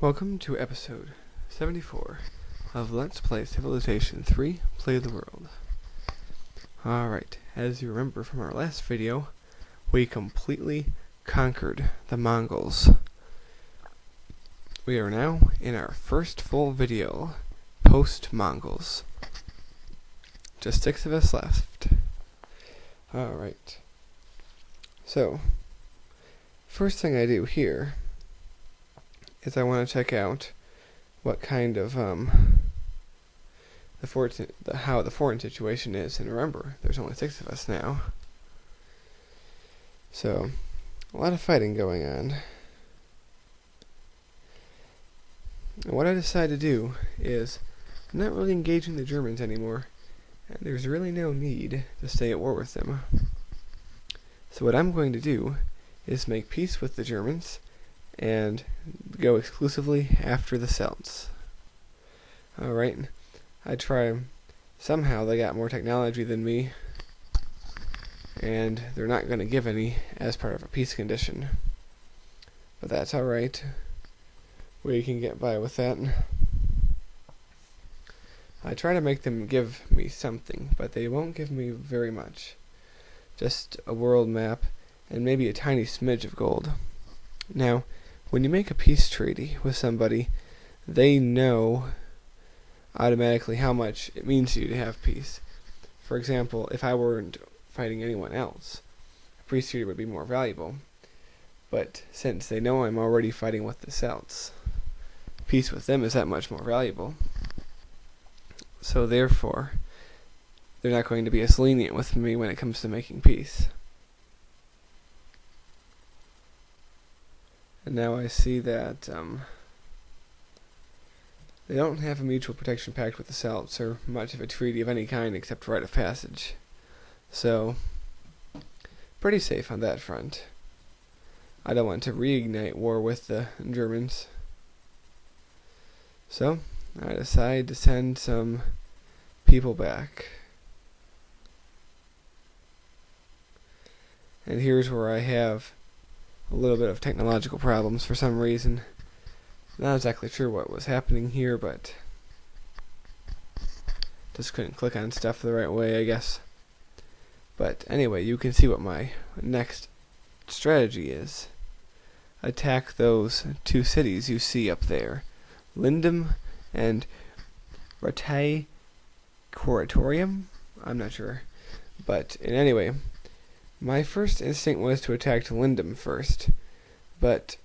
Welcome to episode 74 of Let's Play Civilization 3 Play the World. Alright, as you remember from our last video, we completely conquered the Mongols. We are now in our first full video, post-Mongols. Just 6 of us left. Alright. So, first thing I do here is I want to check out what kind of how the foreign situation is, and remember, there's only 6 of us now, so a lot of fighting going on. And what I decided to do is I'm not really engaging the Germans anymore, and there's really no need to stay at war with them. So what I'm going to do is make peace with the Germans and go exclusively after the Celts. Alright, I try. Somehow they got more technology than me, and they're not going to give any as part of a peace condition. But that's alright. We can get by with that. I try to make them give me something, but they won't give me very much. Just a world map and maybe a tiny smidge of gold. Now, when you make a peace treaty with somebody, they know automatically how much it means to you to have peace. For example, if I weren't fighting anyone else, a peace treaty would be more valuable. But since they know I'm already fighting with the Celts, peace with them is that much more valuable. So therefore, they're not going to be as lenient with me when it comes to making peace. And now I see that they don't have a mutual protection pact with the Celts, or much of a treaty of any kind except rite of passage. So, pretty safe on that front. I don't want to reignite war with the Germans. So, I decide to send some people back. And here's where I have a little bit of technological problems for some reason. Not exactly sure what was happening here, but just couldn't click on stuff the right way, I guess. But anyway, you can see what my next strategy is. Attack those 2 cities you see up there, Lindum and Ratae Coratorium? I'm not sure. But anyway, my first instinct was to attack Lindum first, but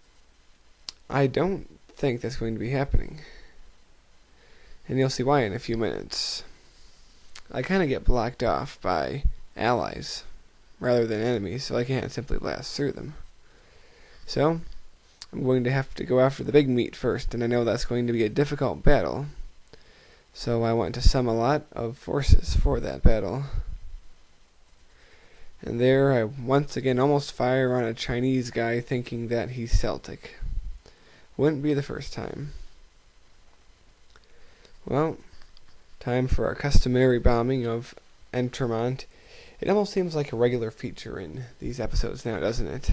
I don't think that's going to be happening. And you'll see why in a few minutes. I kind of get blocked off by allies rather than enemies, so I can't simply blast through them. So, I'm going to have to go after the big meat first, and I know that's going to be a difficult battle. So I want to sum a lot of forces for that battle. And there I once again almost fire on a Chinese guy thinking that he's Celtic. Wouldn't be the first time. Well, time for our customary bombing of Entremont. It almost seems like a regular feature in these episodes now, doesn't it?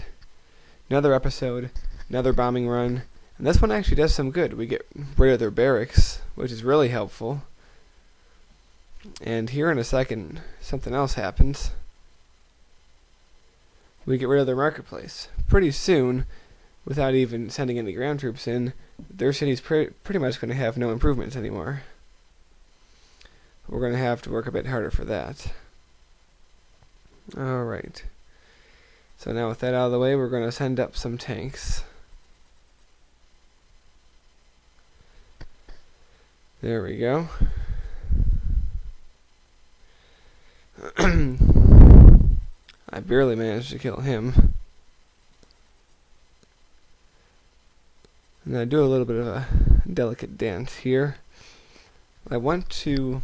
Another episode, another bombing run, and this one actually does some good. We get rid of their barracks, which is really helpful. And here in a second, something else happens. We get rid of their marketplace. Pretty soon, without even sending any ground troops in, their city's pretty much going to have no improvements anymore. We're going to have to work a bit harder for that. Alright. So now with that out of the way, we're going to send up some tanks. There we go. I barely managed to kill him. And I do a little bit of a delicate dance here. I want to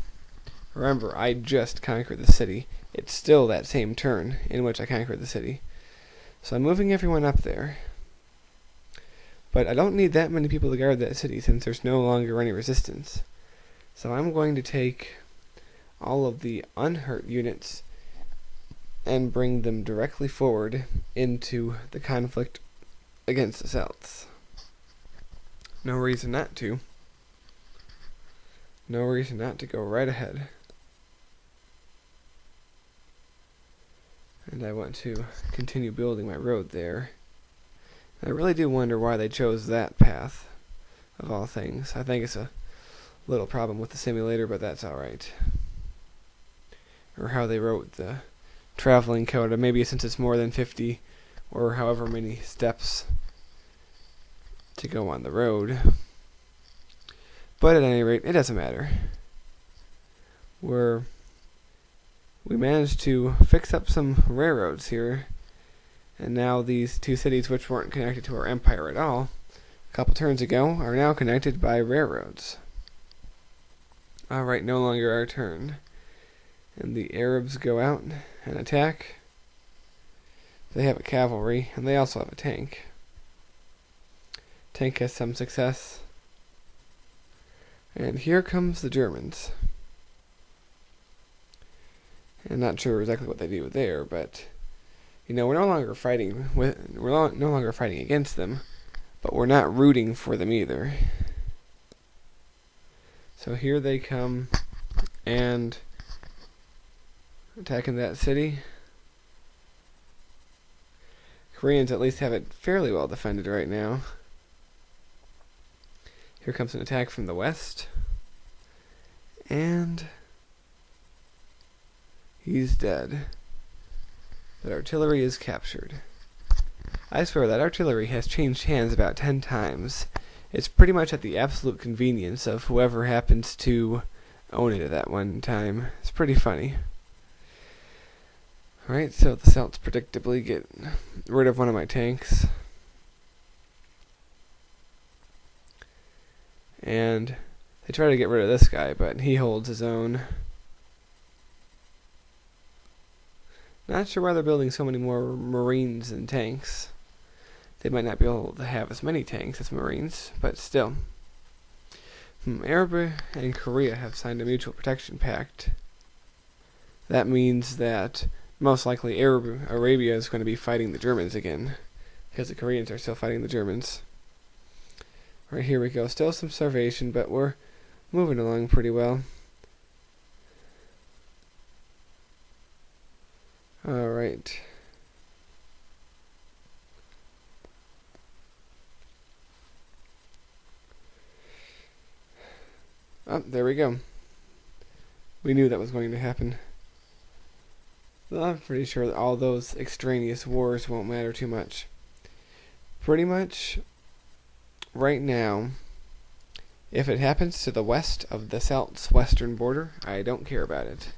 remember I just conquered the city. It's still that same turn in which I conquered the city. So I'm moving everyone up there. But I don't need that many people to guard that city since there's no longer any resistance. So I'm going to take all of the unhurt units and bring them directly forward into the conflict against the Celts. No reason not to. No reason not to go right ahead. And I want to continue building my road there. I really do wonder why they chose that path, of all things. I think it's a little problem with the simulator, but that's alright. Or how they wrote the traveling code. Or maybe since it's more than 50 or however many steps to go on the road. But at any rate, it doesn't matter. We managed to fix up some railroads here, and now these two cities, which weren't connected to our empire at all a couple turns ago, are now connected by railroads. Alright, no longer our turn. And the Arabs go out and attack. They have a cavalry, and they also have a tank. Tank has some success. And here comes the Germans. I'm not sure exactly what they do there, but we're no longer fighting against them, but we're not rooting for them either. So here they come and attacking that city. Koreans at least have it fairly well defended right now. Here comes an attack from the west. And he's dead. That artillery is captured. I swear that artillery has changed hands about 10 times. It's pretty much at the absolute convenience of whoever happens to own it at that one time. It's pretty funny. Alright, so the Celts predictably get rid of one of my tanks. And they try to get rid of this guy, but he holds his own. Not sure why they're building so many more Marines and tanks. They might not be able to have as many tanks as Marines, but still. Arab and Korea have signed a mutual protection pact. That means that most likely Arabia is going to be fighting the Germans again, because the Koreans are still fighting the Germans. Right, here we go. Still some starvation, but we're moving along pretty well. Alright. Oh, there we go. We knew that was going to happen. Well, I'm pretty sure that all those extraneous wars won't matter too much. Pretty much, right now, if it happens to the west of the Celts' western border, I don't care about it.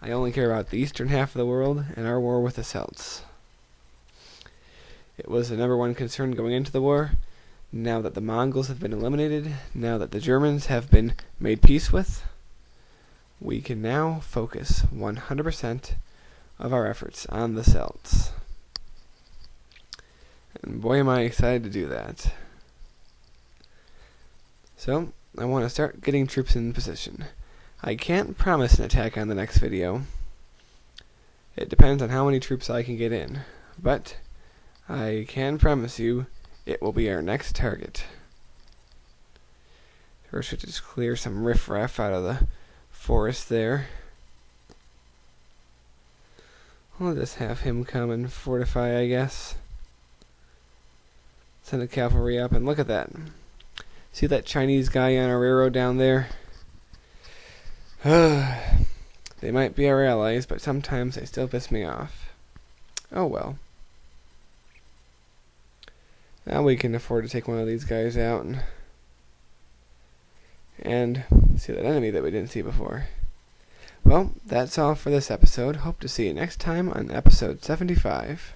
I only care about the eastern half of the world and our war with the Celts. It was the #1 concern going into the war. Now that the Mongols have been eliminated, now that the Germans have been made peace with, we can now focus 100% of our efforts on the Celts. And boy am I excited to do that. So, I want to start getting troops in position. I can't promise an attack on the next video. It depends on how many troops I can get in. But I can promise you it will be our next target. First we just clear some riffraff out of the forest there. I'll just have him come and fortify, I guess. Send the cavalry up, and look at that. See that Chinese guy on our railroad down there? They might be our allies, but sometimes they still piss me off. Oh well. Now we can afford to take one of these guys out and see that enemy that we didn't see before. Well, that's all for this episode. Hope to see you next time on episode 75.